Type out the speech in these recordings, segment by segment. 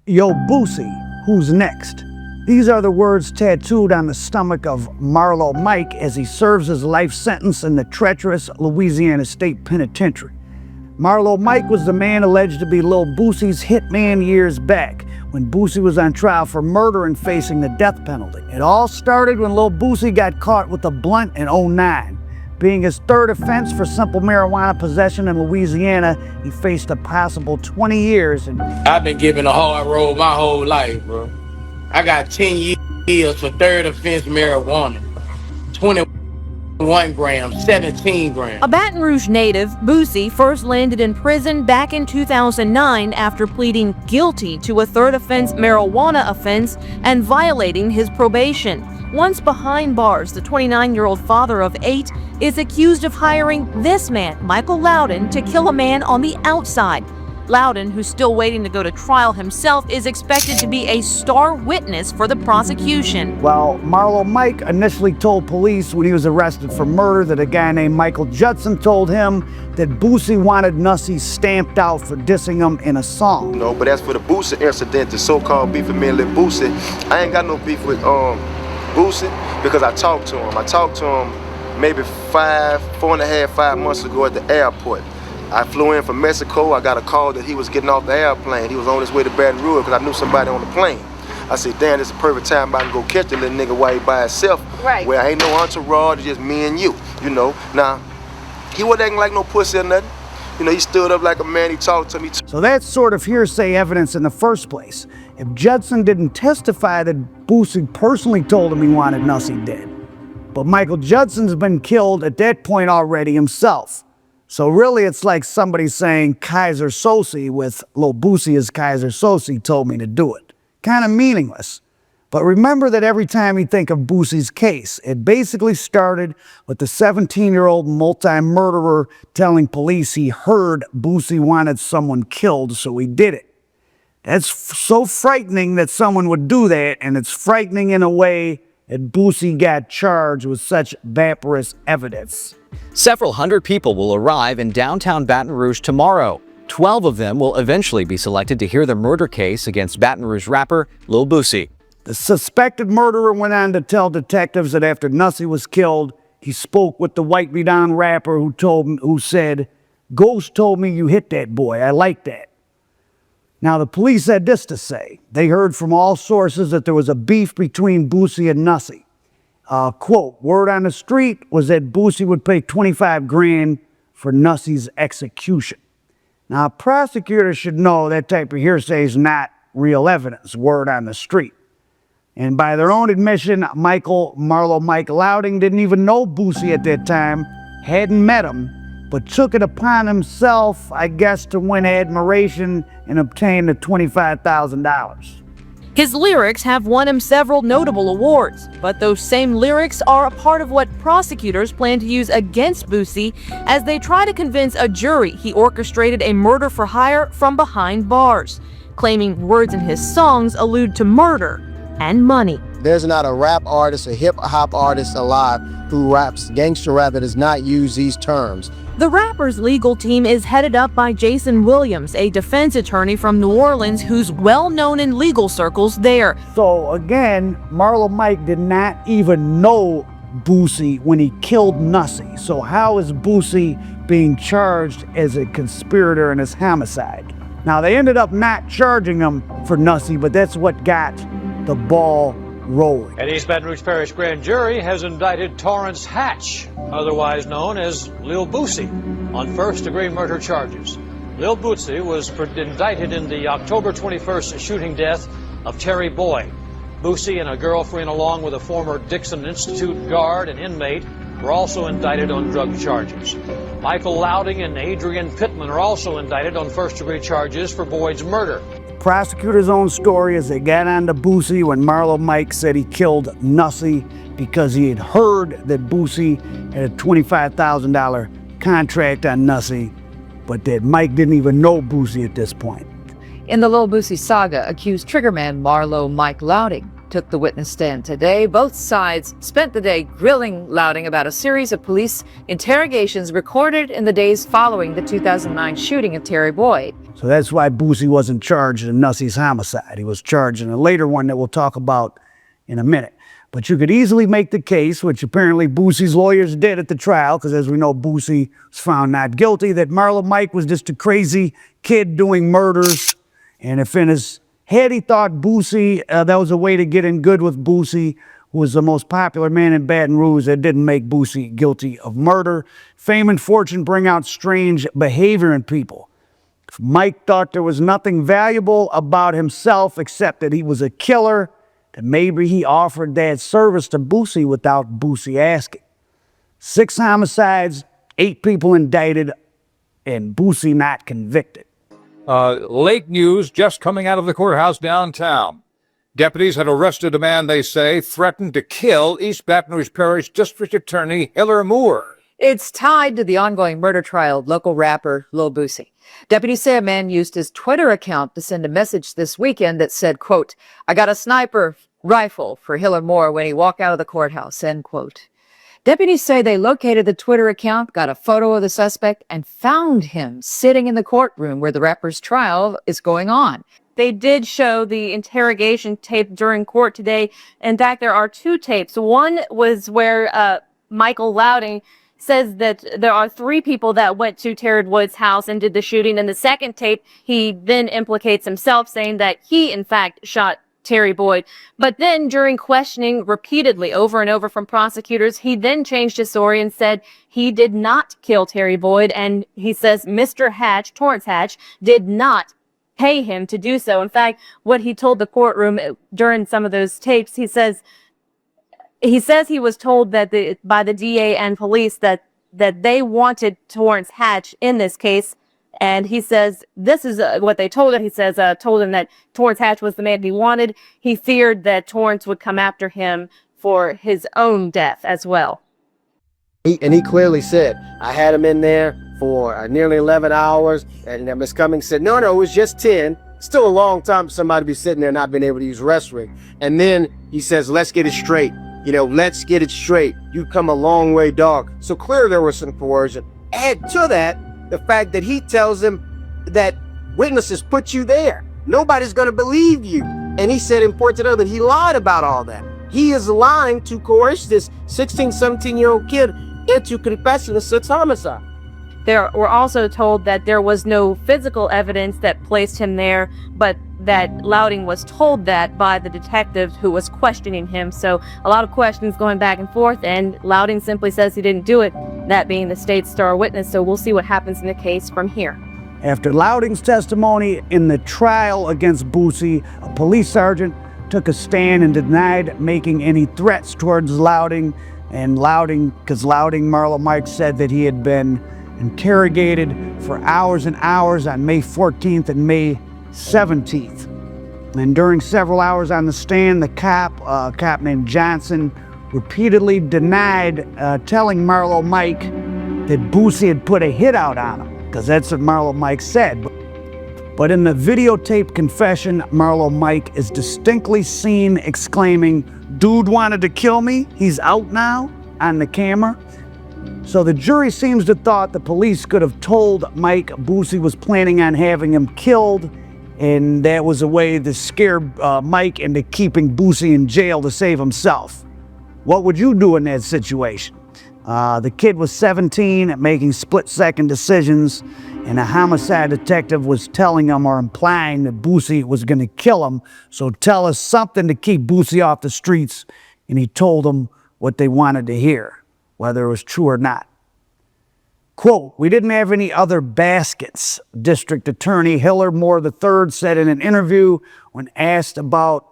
Yo, Boosie, who's next? These are the words tattooed on the stomach of Marlo Mike as he serves his life sentence in the treacherous Louisiana State Penitentiary. Marlo Mike was the man alleged to be Lil Boosie's hitman years back, when Boosie was on trial for murder and facing the death penalty. It all started when Lil Boosie got caught with a blunt in '09. Being his third offense for simple marijuana possession in Louisiana, he faced a possible 20 years. I've been given a hard road my whole life, bro. I got 10 years for third offense marijuana, 21 grams, 17 grams. A Baton Rouge native, Boosie first landed in prison back in 2009 after pleading guilty to a third offense marijuana offense and violating his probation. Once behind bars, the 29-year-old father of 8 is accused of hiring this man, Michael Loudon, to kill a man on the outside. Loudon, who's still waiting to go to trial himself, is expected to be a star witness for the prosecution. Well, Marlo Mike initially told police when he was arrested for murder that a guy named Michael Judson told him that Boosie wanted Nussy stamped out for dissing him in a song. No, but as for the Boosie incident, the so-called beef with me and Lil Boosie, I ain't got no beef with Boosie because I talked to him. I talked to him maybe 4.5 months ago at the airport. I flew in from Mexico. I got a call that he was getting off the airplane. He was on his way to Baton Rouge because I knew somebody on the plane. I said, damn, this is the perfect time I can go catch the little nigga while he by himself. Right. Where ain't no entourage, it's just me and you, you know. Now, he wasn't acting like no pussy or nothing. You know, he stood up like a man, he talked to me. So that's sort of hearsay evidence in the first place. If Judson didn't testify that Boosie personally told him he wanted Nussy dead. But Michael Judson's been killed at that point already himself. So really it's like somebody saying Kaiser Sose with Lil Boosie as Kaiser Sose told me to do it. Kind of meaningless. But remember that every time you think of Boosie's case, it basically started with the 17-year-old multi-murderer telling police he heard Boosie wanted someone killed, so he did it. That's so frightening that someone would do that, and it's frightening in a way that Boosie got charged with such vaporous evidence. Several hundred people will arrive in downtown Baton Rouge tomorrow. 12 of them will eventually be selected to hear the murder case against Baton Rouge rapper Lil Boosie. The suspected murderer went on to tell detectives that after Nussy was killed, he spoke with the white beat-down rapper who said, "Ghost told me you hit that boy. I like that." Now, the police had this to say. They heard from all sources that there was a beef between Boosie and Nussy. Quote, word on the street was that Boosie would pay 25 grand for Nussy's execution. Now, prosecutors should know that type of hearsay is not real evidence, word on the street. And by their own admission, Marlo Mike Loudon didn't even know Boosie at that time, hadn't met him, but took it upon himself, I guess, to win admiration and obtain the $25,000. His lyrics have won him several notable awards, but those same lyrics are a part of what prosecutors plan to use against Boosie as they try to convince a jury he orchestrated a murder for hire from behind bars, claiming words in his songs allude to murder and money. There's not a rap artist, a hip-hop artist alive who raps gangster rap that does not use these terms. The rapper's legal team is headed up by Jason Williams, a defense attorney from New Orleans who's well known in legal circles there. So again, Marlo Mike did not even know Boosie when he killed Nussy. So how is Boosie being charged as a conspirator in his homicide? Now, they ended up not charging him for Nussy, but that's what got the ball rolling. An East Baton Rouge Parish grand jury has indicted Torrance Hatch, otherwise known as Lil Boosie, on first-degree murder charges. Lil Boosie was indicted in the October 21st shooting death of Terry Boyd. Boosie and a girlfriend, along with a former Dixon Institute guard and inmate, were also indicted on drug charges. Michael Loudon and Adrian Pittman are also indicted on first-degree charges for Boyd's murder. Prosecutor's own story is they got on to Boosie when Marlo Mike said he killed Nussy because he had heard that Boosie had a $25,000 contract on Nussy, but that Mike didn't even know Boosie at this point. In the Lil Boosie saga, accused triggerman Marlo Mike Loudon took the witness stand today. Both sides spent the day grilling Louding about a series of police interrogations recorded in the days following the 2009 shooting of Terry Boyd. So that's why Boosie wasn't charged in Nussey's homicide. He was charged in a later one that we'll talk about in a minute. But you could easily make the case, which apparently Boosie's lawyers did at the trial, because as we know, Boosie was found not guilty, that Marlo Mike was just a crazy kid doing murders. And if in his head he thought Boosie, that was a way to get in good with Boosie, who was the most popular man in Baton Rouge, that didn't make Boosie guilty of murder. Fame and fortune bring out strange behavior in people. If Mike thought there was nothing valuable about himself except that he was a killer, then maybe he offered that service to Boosie without Boosie asking. 6 homicides, 8 people indicted, and Boosie not convicted. Late news just coming out of the courthouse downtown. Deputies had arrested a man they say threatened to kill East Baton Rouge Parish District Attorney Hiller Moore. It's tied to the ongoing murder trial of local rapper Lil Boosie. Deputies say a man used his Twitter account to send a message this weekend that said, quote, "I got a sniper rifle for Hiller Moore when he walked out of the courthouse," end quote. Deputies say they located the Twitter account, got a photo of the suspect, and found him sitting in the courtroom where the rapper's trial is going on. They did show the interrogation tape during court today. In fact, there are 2 tapes. One was where Michael Louding says that there are 3 people that went to Terry Boyd's house and did the shooting. In the second tape, he then implicates himself, saying that he, in fact, shot Terry Boyd. But then during questioning repeatedly over and over from prosecutors, he then changed his story and said he did not kill Terry Boyd. And he says Mr. Hatch, Torrance Hatch, did not pay him to do so. In fact, what he told the courtroom during some of those tapes, he says he was told that by the DA and police that they wanted Torrance Hatch in this case. And he says this is what they told him. He says told him that Torrance Hatch was the man he wanted. He feared that Torrance would come after him for his own death as well. He clearly said, I had him in there for nearly 11 hours. And Ms. Cummings said, no, it was just 10. Still a long time for somebody to be sitting there not being able to use restroom. And then he says, let's get it straight. Let's get it straight. You come a long way, dog. So clearly there was some coercion. Add to that the fact that he tells him that witnesses put you there. Nobody's going to believe you. And he said, important to know that he lied about all that. He is lying to coerce this 16, 17-year-old kid into confessing a 6 homicide. They were also told that there was no physical evidence that placed him there, but that Louding was told that by the detective who was questioning him. So a lot of questions going back and forth, and Louding simply says he didn't do it, that being the state's star witness. So we'll see what happens in the case from here. After Louding's testimony in the trial against Boosie, a police sergeant took a stand and denied making any threats towards Louding. And because Marlo Mike said that he had been interrogated for hours and hours on May 14th and May 17th. And during several hours on the stand, the cop named Johnson, repeatedly denied telling Marlo Mike that Boosie had put a hit out on him, because that's what Marlo Mike said. But in the videotaped confession, Marlo Mike is distinctly seen exclaiming, "Dude wanted to kill me, he's out now," on the camera. So the jury seems to thought the police could have told Mike Boosie was planning on having him killed, and that was a way to scare Mike into keeping Boosie in jail to save himself. What would you do in that situation? The kid was 17, making split-second decisions, and a homicide detective was telling him or implying that Boosie was going to kill him. So tell us something to keep Boosie off the streets, and he told them what they wanted to hear, whether it was true or not. Quote, "We didn't have any other baskets," District Attorney Hiller Moore III said in an interview when asked about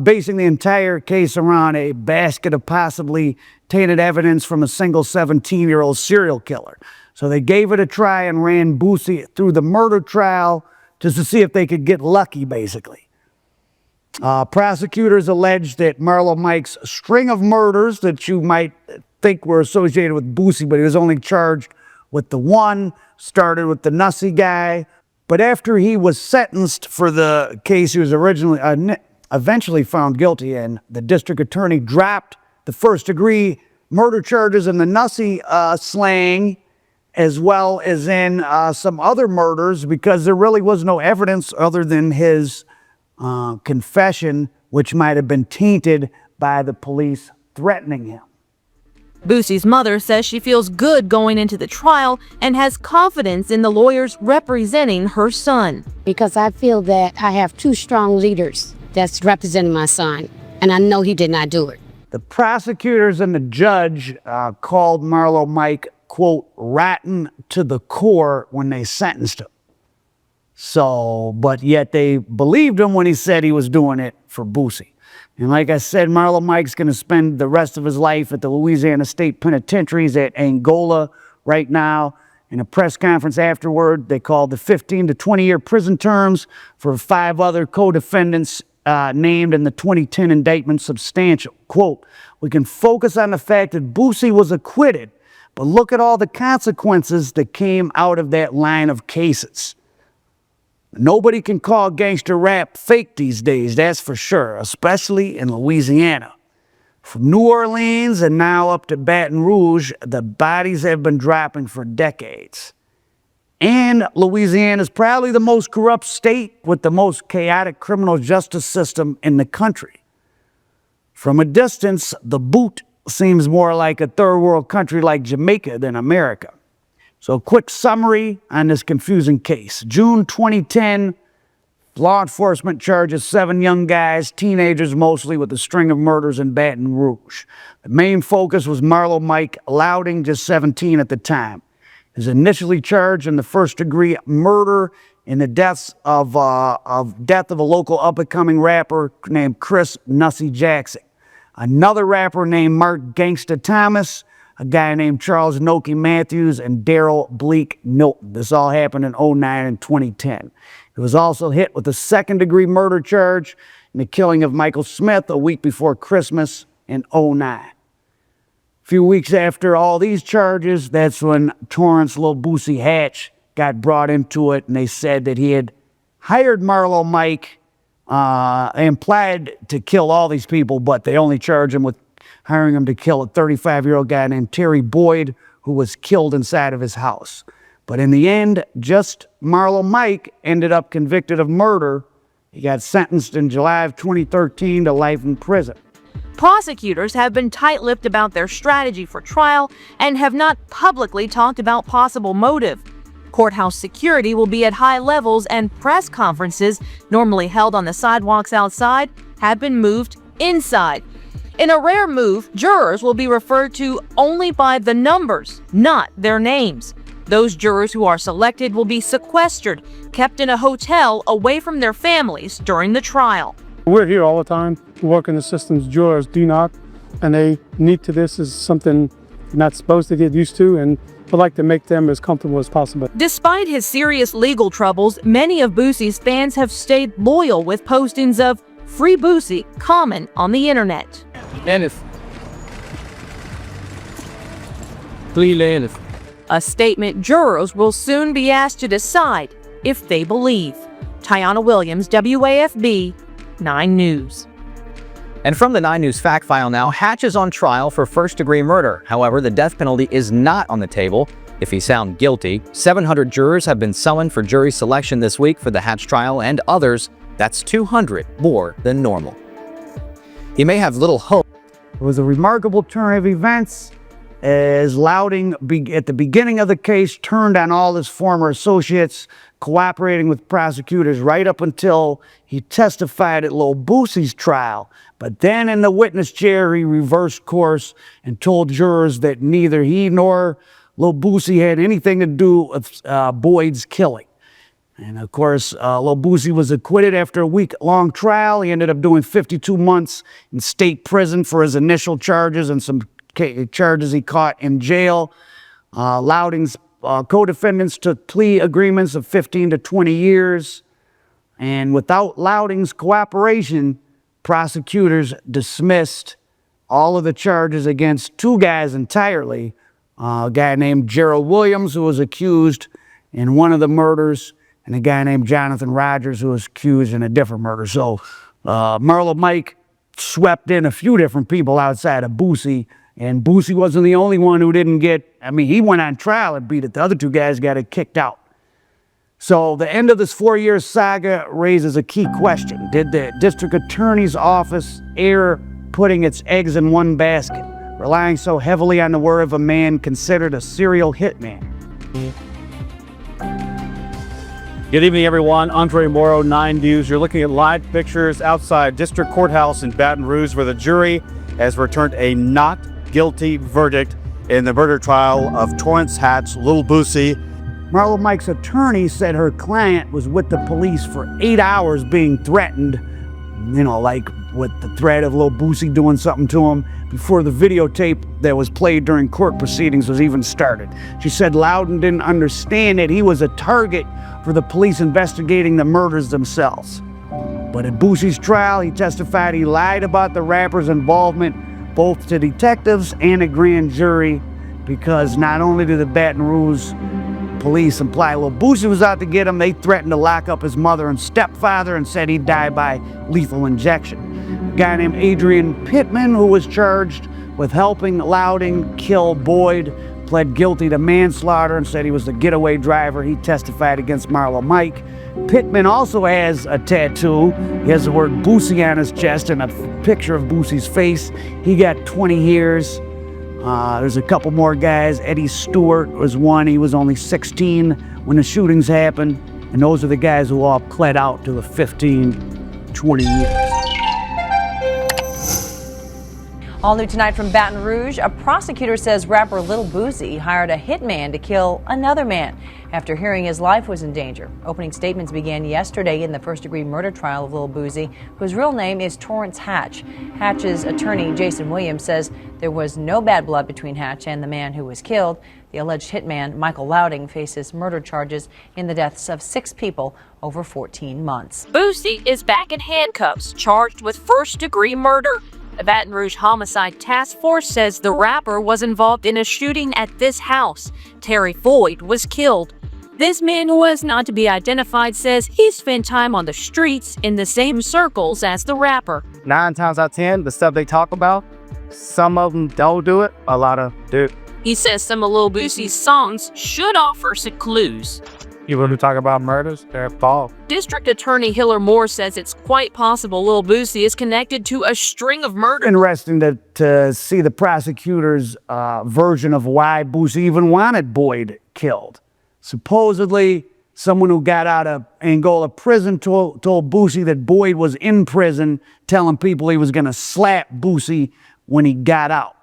basing the entire case around a basket of possibly tainted evidence from a single 17-year-old serial killer. So they gave it a try and ran Boosie through the murder trial just to see if they could get lucky, basically. Prosecutors alleged that Marlo Mike's string of murders that you might think were associated with Boosie, but he was only charged with the one, started with the Nussey guy. But after he was sentenced for the case he was originally, eventually found guilty, and the district attorney dropped the first-degree murder charges in the Nussey slang, as well as in some other murders, because there really was no evidence other than his confession, which might have been tainted by the police threatening him. Boosie's mother says she feels good going into the trial and has confidence in the lawyers representing her son. Because I feel that I have two strong leaders that's representing my son, and I know he did not do it. The prosecutors and the judge called Marlo Mike, quote, rotten to the core when they sentenced him. So, but yet they believed him when he said he was doing it for Boosie. And like I said, Marlo Mike's going to spend the rest of his life at the Louisiana State Penitentiaries at Angola right now. In a press conference afterward, they called the 15 to 20-year prison terms for 5 other co-defendants named in the 2010 indictment substantial. Quote, we can focus on the fact that Boosie was acquitted, but look at all the consequences that came out of that line of cases. Nobody can call gangster rap fake these days, that's for sure, especially in Louisiana. From New Orleans and now up to Baton Rouge, the bodies have been dropping for decades. And Louisiana is probably the most corrupt state with the most chaotic criminal justice system in the country. From a distance, the boot seems more like a third world country like Jamaica than America. So a quick summary on this confusing case. June 2010, law enforcement charges 7 young guys, teenagers mostly, with a string of murders in Baton Rouge. The main focus was Marlo Mike Louding, just 17 at the time. He was initially charged in the first-degree murder in the death of a local up-and-coming rapper named Chris Nussey Jackson. Another rapper named Mark Gangsta Thomas, a guy named Charles Noki Matthews, and Daryl Bleak Milton. This all happened in 2009 and 2010. He was also hit with a second-degree murder charge in the killing of Michael Smith a week before Christmas in 2009. A few weeks after all these charges, that's when Torrance Lil Boosie Hatch got brought into it, and they said that he had hired Marlo Mike and planned to kill all these people, but they only charged him with hiring him to kill a 35-year-old guy named Terry Boyd, who was killed inside of his house. But in the end, just Marlo Mike ended up convicted of murder. He got sentenced in July of 2013 to life in prison. Prosecutors have been tight-lipped about their strategy for trial and have not publicly talked about possible motive. Courthouse security will be at high levels, and press conferences, normally held on the sidewalks outside, have been moved inside. In a rare move, jurors will be referred to only by the numbers, not their names. Those jurors who are selected will be sequestered, kept in a hotel away from their families during the trial. We're here all the time. We work in the systems. Jurors do not, and they need to. This is something they're not supposed to get used to, and we'd like to make them as comfortable as possible. Despite his serious legal troubles, many of Boosie's fans have stayed loyal with postings of Free Boosie common on the internet. A statement jurors will soon be asked to decide if they believe. Tiana Williams, WAFB 9 News. And from the 9 News Fact File now, Hatch is on trial for first-degree murder. However, the death penalty is not on the table if he's found guilty. 700 jurors have been summoned for jury selection this week for the Hatch trial, and others, that's 200 more than normal. He may have little hope. It was a remarkable turn of events as Louding, at the beginning of the case, turned on all his former associates, cooperating with prosecutors right up until he testified at Lil Boosie's trial. But then in the witness chair, he reversed course and told jurors that neither he nor Lil Boosie had anything to do with Boyd's killing. And of course, Lil Boosie was acquitted after a week-long trial. He ended up doing 52 months in state prison for his initial charges and some charges he caught in jail. Louding's co-defendants took plea agreements of 15 to 20 years. And without Louding's cooperation, prosecutors dismissed all of the charges against 2 guys entirely. A guy named Gerald Williams, who was accused in one of the murders, and a guy named Jonathan Rogers, who was accused in a different murder. So Marlo Mike swept in a few different people outside of Boosie, and Boosie wasn't the only one who didn't get, I mean, he went on trial and beat it. The other two guys got it kicked out. So the end of this 4-year saga raises a key question. Did the district attorney's office err putting its eggs in one basket, relying so heavily on the word of a man considered a serial hitman? Good evening, everyone. Andre Morrow, 9 News. You're looking at live pictures outside District Courthouse in Baton Rouge, where the jury has returned a not guilty verdict in the murder trial of Torrance Hatch, Lil Boosie. Marlo Mike's attorney said her client was with the police for 8 hours being threatened, you know, like with the threat of Lil Boosie doing something to him, before the videotape that was played during court proceedings was even started. She said Loudon didn't understand that he was a target for the police investigating the murders themselves. But at Boosie's trial, he testified he lied about the rapper's involvement both to detectives and a grand jury, because not only did the Baton Rouge police imply Lil Boosie was out to get him, they threatened to lock up his mother and stepfather and said he'd die by lethal injection. A guy named Adrian Pittman, who was charged with helping Loudon kill Boyd, pled guilty to manslaughter and said he was the getaway driver. He testified against Marlo Mike. Pittman also has a tattoo. He has the word Boosie on his chest and a picture of Boosie's face. He got 20 years. There's a couple more guys. Eddie Stewart was one. He was only 16 when the shootings happened. And those are the guys who all pled out to the 15, 20 years. All new tonight from Baton Rouge, a prosecutor says rapper Lil Boosie hired a hitman to kill another man after hearing his life was in danger. Opening statements began yesterday in the first-degree murder trial of Lil Boosie, whose real name is Torrance Hatch. Hatch's attorney, Jason Williams, says there was no bad blood between Hatch and the man who was killed. The alleged hitman, Michael Loudon, faces murder charges in the deaths of 6 people over 14 months. Boosie is back in handcuffs, charged with first-degree murder. The Baton Rouge Homicide Task Force says the rapper was involved in a shooting at this house. Terry Floyd was killed. This man, who was not to be identified, says he spent time on the streets in the same circles as the rapper. 9 times out of 10, the stuff they talk about, some of them don't do it, a lot of do. He says some of Lil Boosie's songs should offer some clues. People who talk about murders, they're false. District Attorney Hiller Moore says it's quite possible Lil Boosie is connected to a string of murders. Interesting to see the prosecutor's version of why Boosie even wanted Boyd killed. Supposedly, someone who got out of Angola prison told Boosie that Boyd was in prison, telling people he was going to slap Boosie when he got out.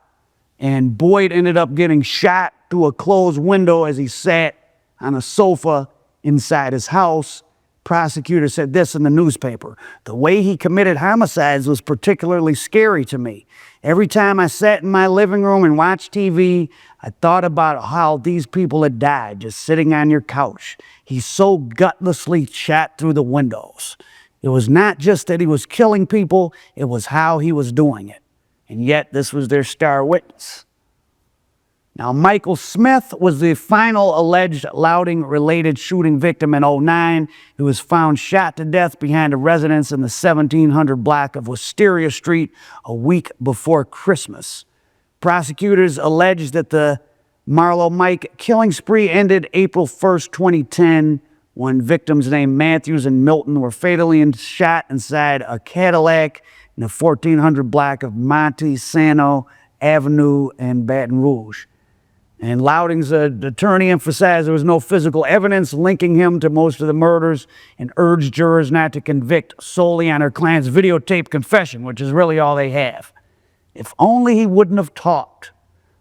And Boyd ended up getting shot through a closed window as he sat on a sofa inside his house. Prosecutor said this in the newspaper: "The way he committed homicides was particularly scary to me. Every time I sat in my living room and watched TV, I thought about how these people had died just sitting on your couch. He so gutlessly shot through the windows. It was not just that he was killing people, it was how he was doing it. And yet this was their star witness." Now, Michael Smith was the final alleged Loudon-related shooting victim in 2009. He was found shot to death behind a residence in the 1700 block of Wisteria Street a week before Christmas. Prosecutors alleged that the Marlo Mike killing spree ended April 1st, 2010, when victims named Matthews and Milton were fatally shot inside a Cadillac in the 1400 block of Monte Sano Avenue in Baton Rouge. And Loudon's attorney emphasized there was no physical evidence linking him to most of the murders and urged jurors not to convict solely on her client's videotape confession, which is really all they have. If only he wouldn't have talked.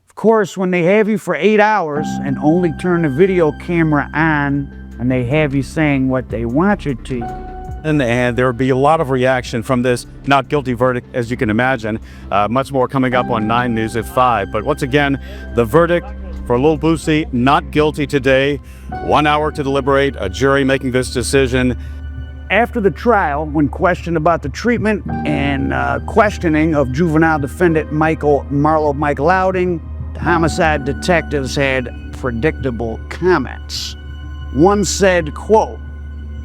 Of course, when they have you for 8 hours and only turn the video camera on and they have you saying what they want you to, And there would be a lot of reaction from this not guilty verdict, as you can imagine. Much more coming up on 9 News at 5. But once again, the verdict for Lil Boosie, not guilty today. 1 hour to deliberate, a jury making this decision. After the trial, when questioned about the treatment and questioning of juvenile defendant Marlo Mike Loudon, the homicide detectives had predictable comments. One said, quote,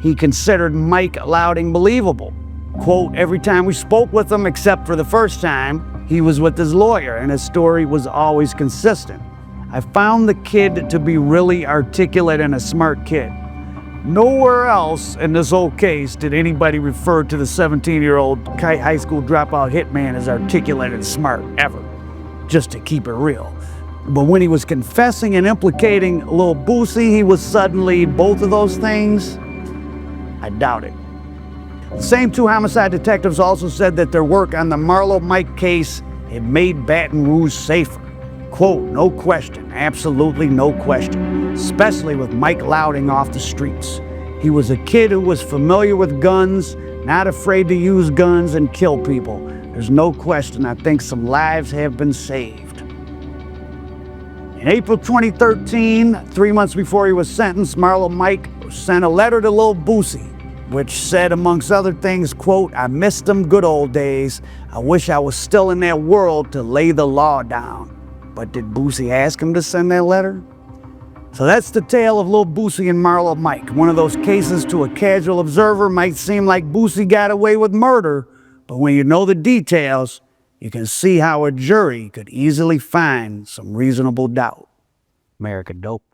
"He considered Mike Loudon believable." Quote, every time we spoke with him, except for the first time, he was with his lawyer, and his story was always consistent. I found the kid to be really articulate and a smart kid. Nowhere else in this whole case did anybody refer to the 17-year-old high school dropout hitman as articulate and smart, ever. Just to keep it real. But when he was confessing and implicating Lil Boosie, he was suddenly both of those things? I doubt it. The same two homicide detectives also said that their work on the Marlo Mike case had made Baton Rouge safer. Quote, no question, absolutely no question, especially with Mike Louding off the streets. He was a kid who was familiar with guns, not afraid to use guns and kill people. There's no question, I think some lives have been saved. In April 2013, 3 months before he was sentenced, Marlo Mike sent a letter to Lil Boosie, which said, amongst other things, quote, I missed them good old days. I wish I was still in that world to lay the law down. But did Boosie ask him to send that letter? So that's the tale of Lil Boosie and Marlo Mike. One of those cases to a casual observer might seem like Boosie got away with murder, but when you know the details, you can see how a jury could easily find some reasonable doubt. America dope.